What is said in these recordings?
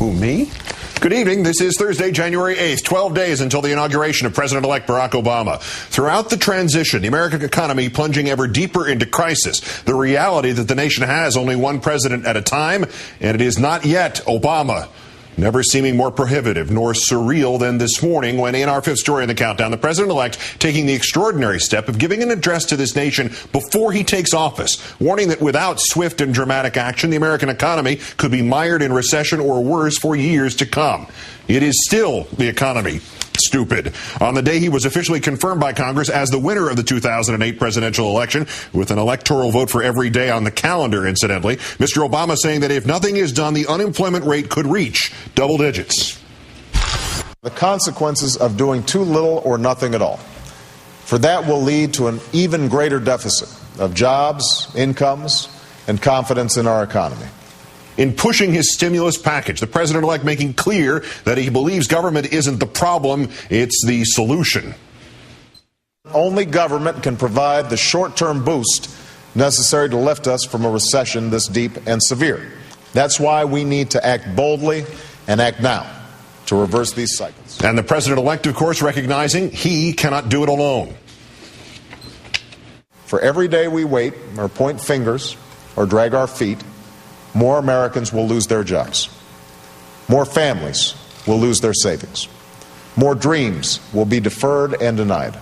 Who, me? Good evening. This is Thursday, January 8th, 12 days until the inauguration of President-elect Barack Obama. Throughout the transition, the American economy plunging ever deeper into crisis. The reality that the nation has only one president at a time, and it is not yet Obama. Never seeming more prohibitive nor surreal than this morning when, in our fifth story in the countdown, the president-elect taking the extraordinary step of giving an address to this nation before he takes office, warning that without swift and dramatic action, the American economy could be mired in recession or worse for years to come. It is still the economy. Stupid. On the day he was officially confirmed by Congress as the winner of the 2008 presidential election, with an electoral vote for every day on the calendar, incidentally, Mr. Obama saying that if nothing is done, the unemployment rate could reach double digits. The consequences of doing too little or nothing at all. For that will lead to an even greater deficit of jobs, incomes, and confidence in our economy. In pushing his stimulus package, the president-elect making clear that he believes government isn't the problem, it's the solution. Only government can provide the short-term boost necessary to lift us from a recession this deep and severe. That's why we need to act boldly and act now to reverse these cycles. And the president-elect, of course, recognizing he cannot do it alone. For every day we wait or point fingers or drag our feet, more Americans will lose their jobs. More families will lose their savings. More dreams will be deferred and denied.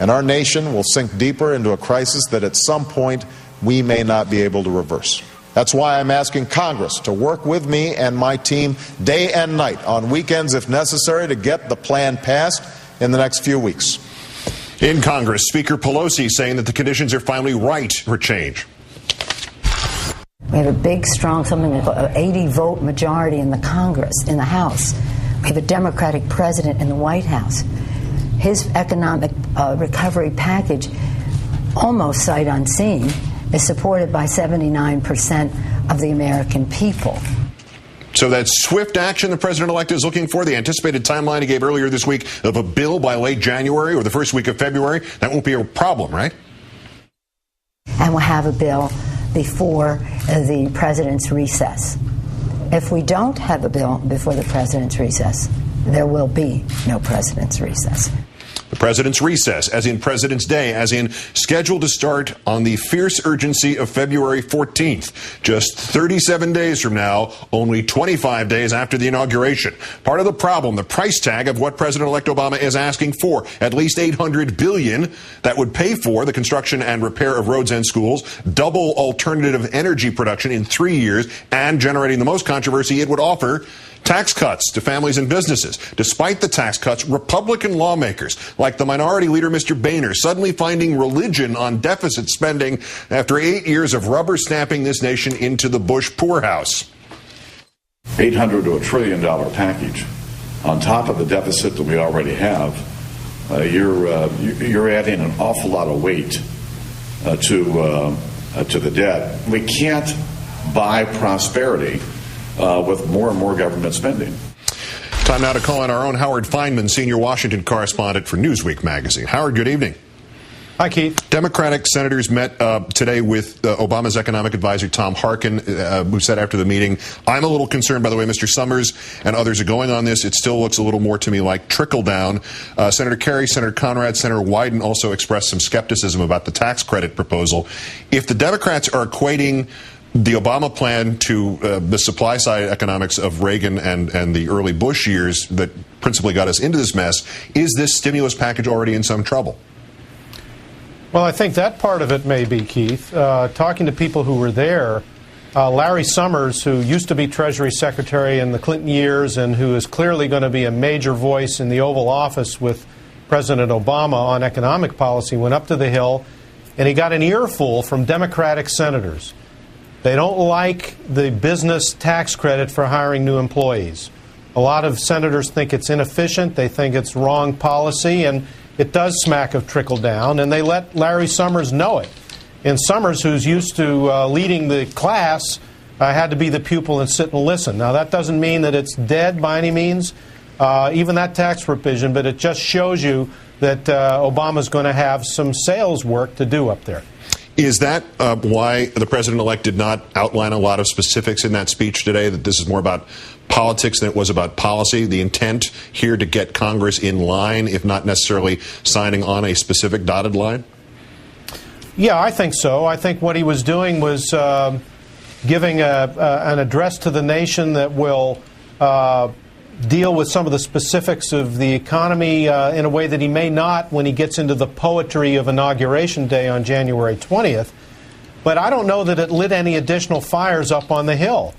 And our nation will sink deeper into a crisis that at some point we may not be able to reverse. That's why I'm asking Congress to work with me and my team day and night, on weekends if necessary, to get the plan passed in the next few weeks. In Congress, Speaker Pelosi saying that the conditions are finally right for change. We have a big, strong, something like an 80-vote majority in the Congress, in the House. We have a Democratic president in the White House. His economic recovery package, almost sight unseen, is supported by 79% of the American people. So that swift action the president-elect is looking for, the anticipated timeline he gave earlier this week of a bill by late January or the first week of February, that won't be a problem, right? And we'll have a bill before the president's recess. If we don't have a bill before the president's recess, there will be no president's recess. The president's recess, as in President's Day, as in scheduled to start on the fierce urgency of February 14th, just 37 days from now, only 25 days after the inauguration. Part of the problem, the price tag of what President-elect Obama is asking for, at least $800 billion that would pay for the construction and repair of roads and schools, double alternative energy production in 3 years, and generating the most controversy, it would offer tax cuts to families and businesses. Despite the tax cuts, Republican lawmakers, like the Minority Leader Mr. Boehner, suddenly finding religion on deficit spending after 8 years of rubber stamping this nation into the Bush poorhouse. $800 to $1 trillion package on top of the deficit that we already have. You're adding an awful lot of weight to the debt. We can't buy prosperity with more and more government spending. Time now to call on our own Howard Fineman, senior Washington correspondent for Newsweek magazine. Howard, good evening. Hi, Keith. Democratic senators met today with Obama's economic advisor, Tom Harkin, who said after the meeting, I'm a little concerned, by the way, Mr. Summers and others are going on this. It still looks a little more to me like trickle down. Senator Kerry, Senator Conrad, Senator Wyden also expressed some skepticism about the tax credit proposal. If the Democrats are equating the Obama plan to the supply side economics of Reagan and the early Bush years that principally got us into this mess, is this stimulus package already in some trouble? Well, I think that part of it may be, Keith. Talking to people who were there, Larry Summers, who used to be Treasury Secretary in the Clinton years and who is clearly going to be a major voice in the Oval Office with President Obama on economic policy, went up to the Hill and he got an earful from Democratic senators. They don't like the business tax credit for hiring new employees. A lot of senators think it's inefficient. They think it's wrong policy, and it does smack of trickle down, and they let Larry Summers know it. And Summers, who's used to leading the class, had to be the pupil and sit and listen. Now, that doesn't mean that it's dead by any means, even that tax provision, but it just shows you that Obama's going to have some sales work to do up there. Is that why the president-elect did not outline a lot of specifics in that speech today, that this is more about politics than it was about policy? The intent here to get Congress in line, if not necessarily signing on a specific dotted line? Yeah, I think so. I think what he was doing was giving an address to the nation that will deal with some of the specifics of the economy in a way that he may not when he gets into the poetry of Inauguration Day on January 20th. But I don't know that it lit any additional fires up on the Hill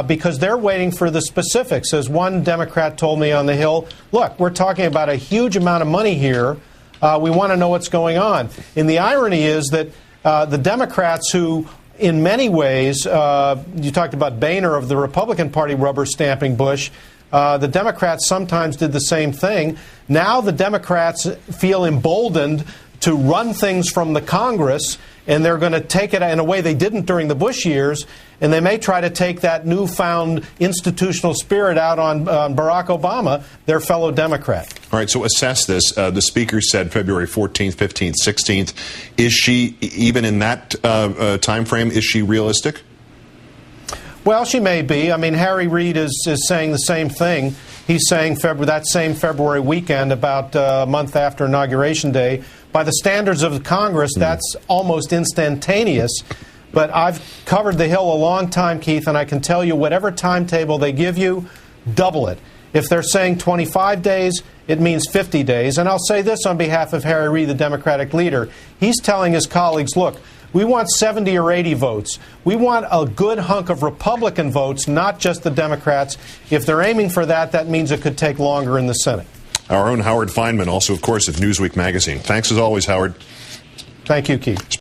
because they're waiting for the specifics. As one Democrat told me on the Hill, look, we're talking about a huge amount of money here. We want to know what's going on. And the irony is that the Democrats who, in many ways, you talked about Boehner of the Republican Party rubber stamping Bush, the Democrats sometimes did the same thing. Now the Democrats feel emboldened to run things from the Congress, and they're going to take it in a way they didn't during the Bush years, and they may try to take that newfound institutional spirit out on Barack Obama, their fellow Democrat. All right, so assess this. The Speaker said February 14th, 15th, 16th. Is she, even in that time frame, is she realistic? Well, she may be. I mean, Harry Reid is saying the same thing. He's saying that same February weekend, about a month after Inauguration Day. By the standards of Congress, that's almost instantaneous. But I've covered the Hill a long time, Keith, and I can tell you whatever timetable they give you, double it. If they're saying 25 days, it means 50 days. And I'll say this on behalf of Harry Reid, the Democratic leader. He's telling his colleagues, look, we want 70 or 80 votes. We want a good hunk of Republican votes, not just the Democrats. If they're aiming for that, that means it could take longer in the Senate. Our own Howard Fineman, also, of course, of Newsweek magazine. Thanks as always, Howard. Thank you, Keith.